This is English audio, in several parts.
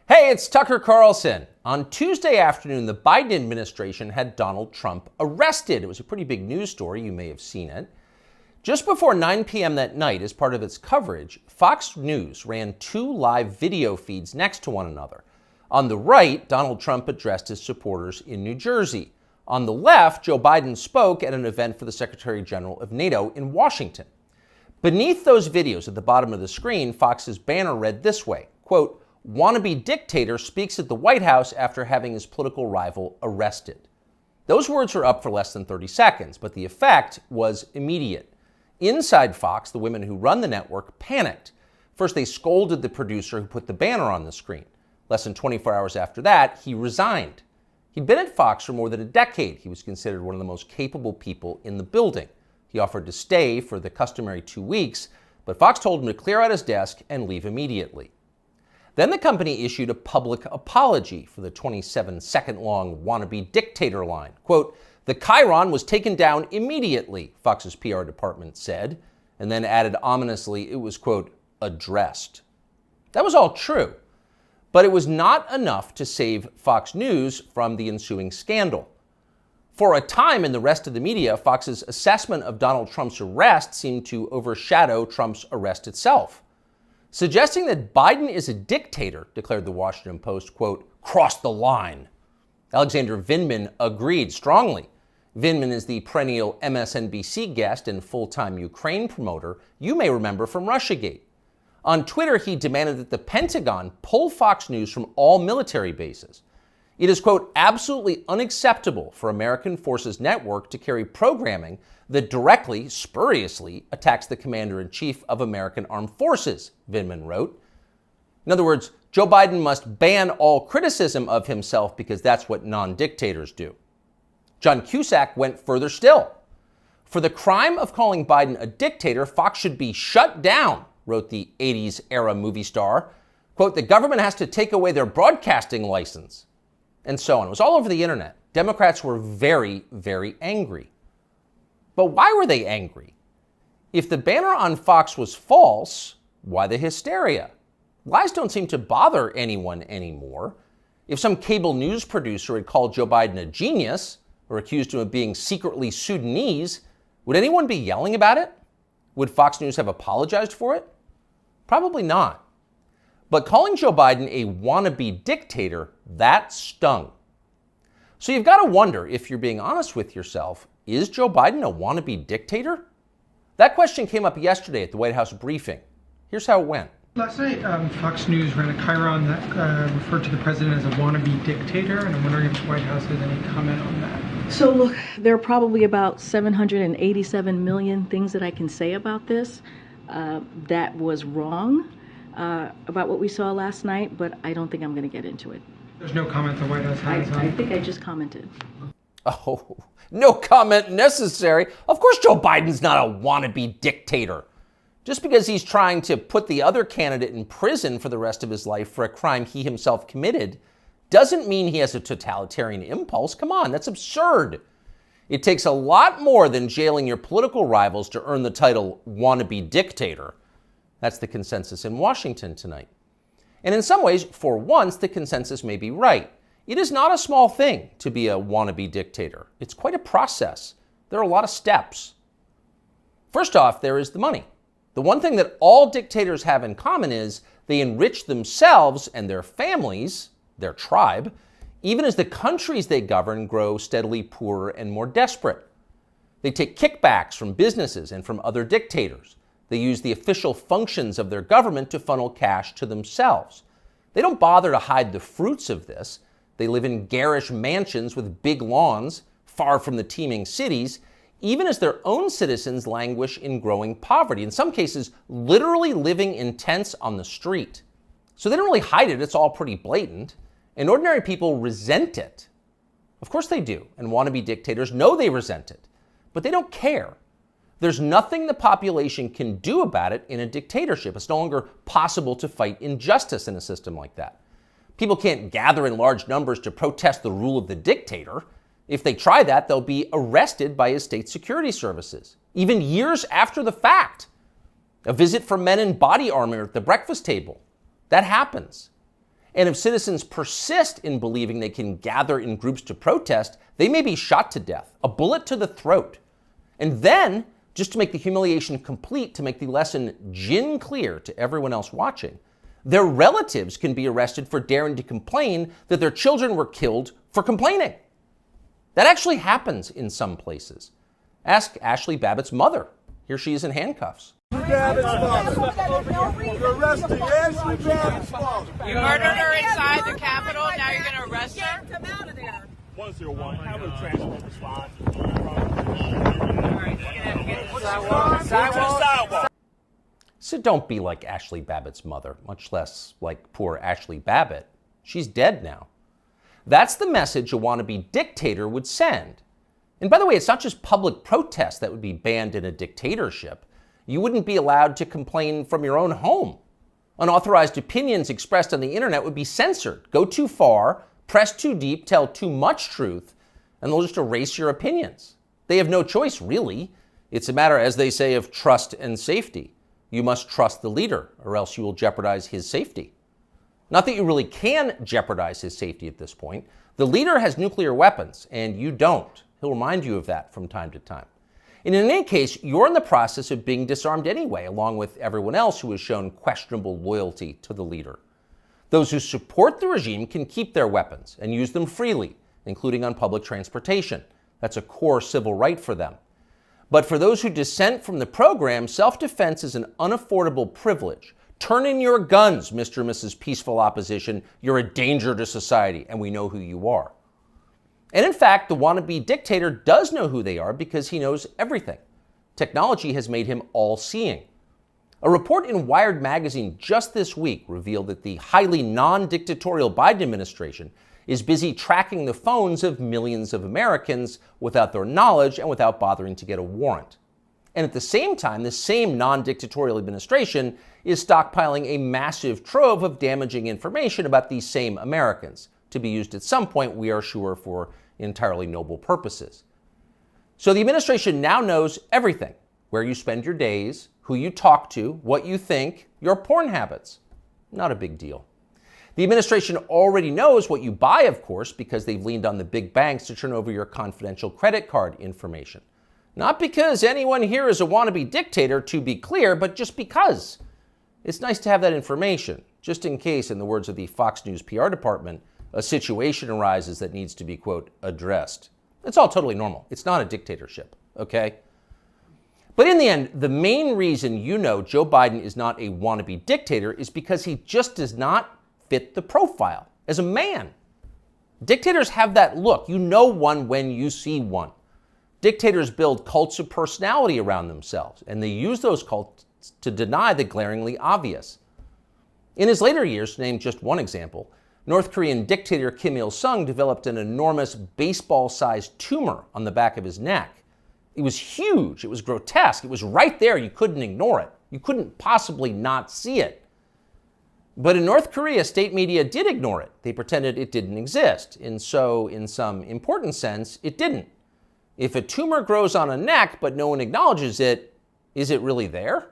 Hey, it's Tucker Carlson. On Tuesday afternoon, the Biden administration had Donald Trump arrested. It was a pretty big news story. You may have seen it. Just before 9 p.m. that night, as part of its coverage, Fox News ran two live video feeds next to one another. On the right, Donald Trump addressed his supporters in New Jersey. On the left, Joe Biden spoke at an event for the Secretary General of NATO in Washington. Beneath those videos at the bottom of the screen, Fox's banner read this way, quote, "Wannabe dictator speaks at the White House after having his political rival arrested." Those words were up for less than 30 seconds, but the effect was immediate. Inside Fox, the women who run the network panicked. First, they scolded the producer who put the banner on the screen. Less than 24 hours after that, he resigned. He'd been at Fox for more than a decade. He was considered one of the most capable people in the building. He offered to stay for the customary 2 weeks, but Fox told him to clear out his desk and leave immediately. Then the company issued a public apology for the 27-second-long wannabe dictator line. Quote, "The chyron was taken down immediately," Fox's PR department said, and then added ominously it was, quote, "addressed." That was all true, but it was not enough to save Fox News from the ensuing scandal. For a time in the rest of the media, Fox's assessment of Donald Trump's arrest seemed to overshadow Trump's arrest itself. Suggesting that Biden is a dictator, declared the Washington Post, quote, "crossed the line." Alexander Vindman agreed strongly. Vindman is the perennial MSNBC guest and full-time Ukraine promoter you may remember from Russiagate. On Twitter, he demanded that the Pentagon pull Fox News from all military bases. It is, quote, "absolutely unacceptable for American Forces Network to carry programming that directly, spuriously, attacks the Commander-in-Chief of American Armed Forces," Vindman wrote. In other words, Joe Biden must ban all criticism of himself because that's what non-dictators do. John Cusack went further still. "For the crime of calling Biden a dictator, Fox should be shut down," wrote the 80s-era movie star. Quote, "The government has to take away their broadcasting license." And so on. It was all over the internet. Democrats were very, very angry. But why were they angry? If the banner on Fox was false, why the hysteria? Lies don't seem to bother anyone anymore. If some cable news producer had called Joe Biden a genius or accused him of being secretly Sudanese, would anyone be yelling about it? Would Fox News have apologized for it? Probably not. But calling Joe Biden a wannabe dictator, that stung. So you've got to wonder, if you're being honest with yourself, is Joe Biden a wannabe dictator? That question came up yesterday at the White House briefing. Here's how it went. Last night, Fox News ran a chyron that referred to the president as a wannabe dictator, and I'm wondering if the White House has any comment on that. So look, there are probably about 787 million things that I can say about this. That was wrong about what we saw last night, but I don't think I'm going to get into it. There's no comment the White House has on I think I just commented. Oh, no comment necessary. Of course Joe Biden's not a wannabe dictator. Just because he's trying to put the other candidate in prison for the rest of his life for a crime he himself committed doesn't mean he has a totalitarian impulse. Come on, that's absurd. It takes a lot more than jailing your political rivals to earn the title wannabe dictator. That's the consensus in Washington tonight. And in some ways, for once, the consensus may be right. It is not a small thing to be a wannabe dictator. It's quite a process. There are a lot of steps. First off, there is the money. The one thing that all dictators have in common is they enrich themselves and their families, their tribe, even as the countries they govern grow steadily poorer and more desperate. They take kickbacks from businesses and from other dictators. They use the official functions of their government to funnel cash to themselves. They don't bother to hide the fruits of this. They live in garish mansions with big lawns, far from the teeming cities, even as their own citizens languish in growing poverty, in some cases literally living in tents on the street. So they don't really hide it, it's all pretty blatant. And ordinary people resent it. Of course they do, and wannabe dictators know they resent it, but they don't care. There's nothing the population can do about it in a dictatorship. It's no longer possible to fight injustice in a system like that. People can't gather in large numbers to protest the rule of the dictator. If they try that, they'll be arrested by his state security services, even years after the fact. A visit from men in body armor at the breakfast table. That happens. And if citizens persist in believing they can gather in groups to protest, they may be shot to death, a bullet to the throat. And then, just to make the humiliation complete, to make the lesson gin clear to everyone else watching, their relatives can be arrested for daring to complain that their children were killed for complaining. That actually happens in some places. Ask Ashley Babbitt's mother. Here she is in handcuffs. You're arresting Ashley Babbitt's mother. You murdered her inside the Capitol, now you're going to arrest her? Come out of there. 101, have a transport response. Sidewalk. So don't be like Ashley Babbitt's mother, much less like poor Ashley Babbitt. She's dead now. That's the message a wannabe dictator would send. And by the way, it's not just public protest that would be banned in a dictatorship. You wouldn't be allowed to complain from your own home. Unauthorized opinions expressed on the internet would be censored. Go too far, press too deep, tell too much truth, and they'll just erase your opinions. They have no choice, really. It's a matter, as they say, of trust and safety. You must trust the leader, or else you will jeopardize his safety. Not that you really can jeopardize his safety at this point. The leader has nuclear weapons, and you don't. He'll remind you of that from time to time. And in any case, you're in the process of being disarmed anyway, along with everyone else who has shown questionable loyalty to the leader. Those who support the regime can keep their weapons and use them freely, including on public transportation. That's a core civil right for them. But for those who dissent from the program, self-defense is an unaffordable privilege. Turn in your guns, Mr. and Mrs. Peaceful Opposition. You're a danger to society, and we know who you are. And in fact, the wannabe dictator does know who they are because he knows everything. Technology has made him all-seeing. A report in Wired magazine just this week revealed that the highly non-dictatorial Biden administration is busy tracking the phones of millions of Americans without their knowledge and without bothering to get a warrant. And at the same time, the same non-dictatorial administration is stockpiling a massive trove of damaging information about these same Americans, to be used at some point, we are sure, for entirely noble purposes. So the administration now knows everything: where you spend your days, who you talk to, what you think, your porn habits. Not a big deal. The administration already knows what you buy, of course, because they've leaned on the big banks to turn over your confidential credit card information. Not because anyone here is a wannabe dictator, to be clear, but just because. It's nice to have that information, just in case, in the words of the Fox News PR department, a situation arises that needs to be, quote, addressed. It's all totally normal. It's not a dictatorship, okay? But in the end, the main reason you know Joe Biden is not a wannabe dictator is because he just does not fit the profile as a man. Dictators have that look. You know one when you see one. Dictators build cults of personality around themselves, and they use those cults to deny the glaringly obvious. In his later years, to name just one example, North Korean dictator Kim Il-sung developed an enormous baseball-sized tumor on the back of his neck. It was huge, it was grotesque, it was right there, you couldn't ignore it. You couldn't possibly not see it. But in North Korea, state media did ignore it. They pretended it didn't exist, and so, in some important sense, it didn't. If a tumor grows on a neck but no one acknowledges it, is it really there?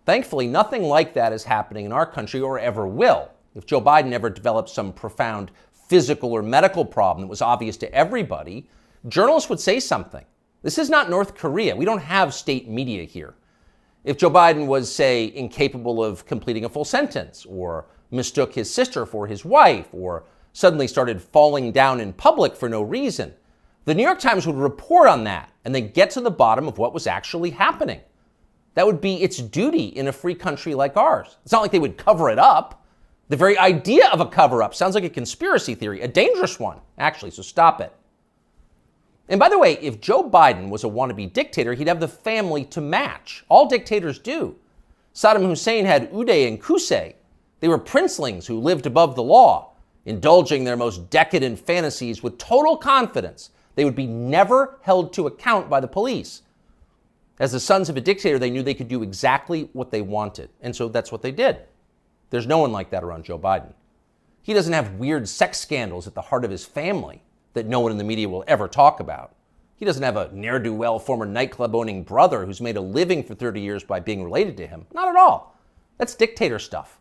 Thankfully, nothing like that is happening in our country or ever will. If Joe Biden ever developed some profound physical or medical problem that was obvious to everybody, journalists would say something. This is not North Korea. We don't have state media here. If Joe Biden was, say, incapable of completing a full sentence, or mistook his sister for his wife, or suddenly started falling down in public for no reason, the New York Times would report on that, and they'd get to the bottom of what was actually happening. That would be its duty in a free country like ours. It's not like they would cover it up. The very idea of a cover-up sounds like a conspiracy theory, a dangerous one, actually, so stop it. And by the way, if Joe Biden was a wannabe dictator, he'd have the family to match. All dictators do. Saddam Hussein had Uday and Qusay. They were princelings who lived above the law, indulging their most decadent fantasies with total confidence they would be never held to account by the police. As the sons of a dictator, they knew they could do exactly what they wanted, and so that's what they did. There's no one like that around Joe Biden. He doesn't have weird sex scandals at the heart of his family that no one in the media will ever talk about. He doesn't have a ne'er-do-well former nightclub-owning brother who's made a living for 30 years by being related to him. Not at all. That's dictator stuff.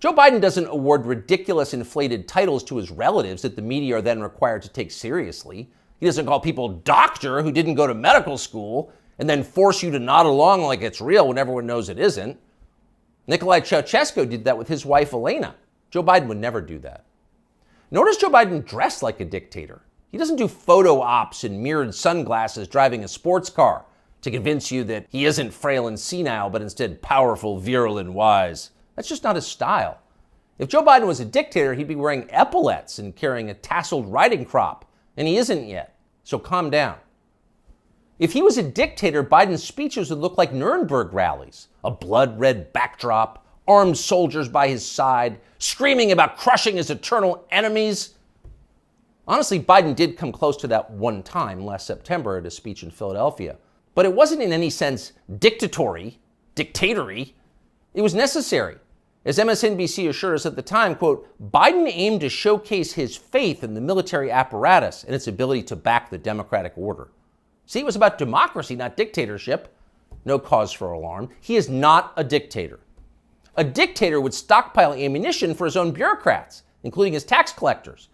Joe Biden doesn't award ridiculous inflated titles to his relatives that the media are then required to take seriously. He doesn't call people doctor who didn't go to medical school and then force you to nod along like it's real when everyone knows it isn't. Nicolae Ceausescu did that with his wife Elena. Joe Biden would never do that. Nor does Joe Biden dress like a dictator. He doesn't do photo ops in mirrored sunglasses driving a sports car to convince you that he isn't frail and senile, but instead powerful, virile, and wise. That's just not his style. If Joe Biden was a dictator, he'd be wearing epaulets and carrying a tasseled riding crop, and he isn't yet, so calm down. If he was a dictator, Biden's speeches would look like Nuremberg rallies, a blood-red backdrop, armed soldiers by his side, screaming about crushing his eternal enemies. Honestly, Biden did come close to that one time last September at a speech in Philadelphia, but it wasn't in any sense dictatory. It was necessary. As MSNBC assured us at the time, quote, Biden aimed to showcase his faith in the military apparatus and its ability to back the democratic order. See, it was about democracy, not dictatorship. No cause for alarm. He is not a dictator. A dictator would stockpile ammunition for his own bureaucrats, including his tax collectors.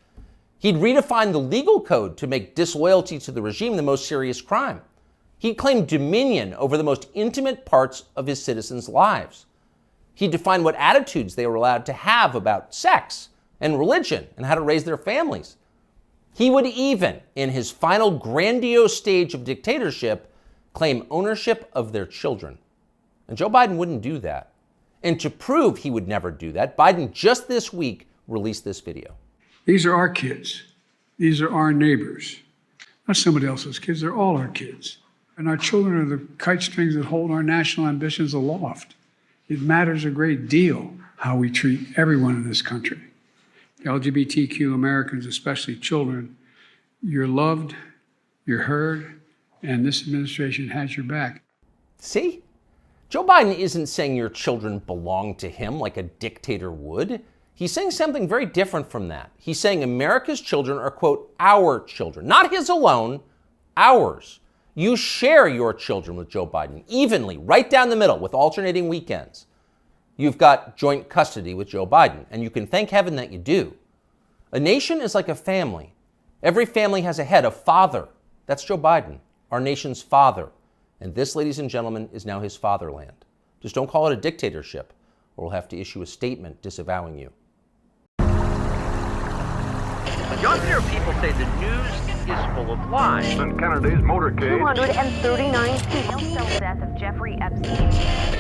He'd redefine the legal code to make disloyalty to the regime the most serious crime. He'd claim dominion over the most intimate parts of his citizens' lives. He'd define what attitudes they were allowed to have about sex and religion and how to raise their families. He would even, in his final grandiose stage of dictatorship, claim ownership of their children. And Joe Biden wouldn't do that. And to prove he would never do that, Biden just this week released this video. These are our kids. These are our neighbors. Not somebody else's kids, they're all our kids. And our children are the kite strings that hold our national ambitions aloft. It matters a great deal how we treat everyone in this country. LGBTQ Americans, especially children, you're loved, you're heard, and this administration has your back. See? Joe Biden isn't saying your children belong to him like a dictator would. He's saying something very different from that. He's saying America's children are, quote, our children. Not his alone, ours. You share your children with Joe Biden evenly, right down the middle, with alternating weekends. You've got joint custody with Joe Biden, and you can thank heaven that you do. A nation is like a family. Every family has a head, a father. That's Joe Biden, our nation's father. And this, ladies and gentlemen, is now his fatherland. Just don't call it a dictatorship, or we'll have to issue a statement disavowing you. Younger people say the news is full of lies. Kennedy's motorcade. 239 people. The death of Jeffrey Epstein.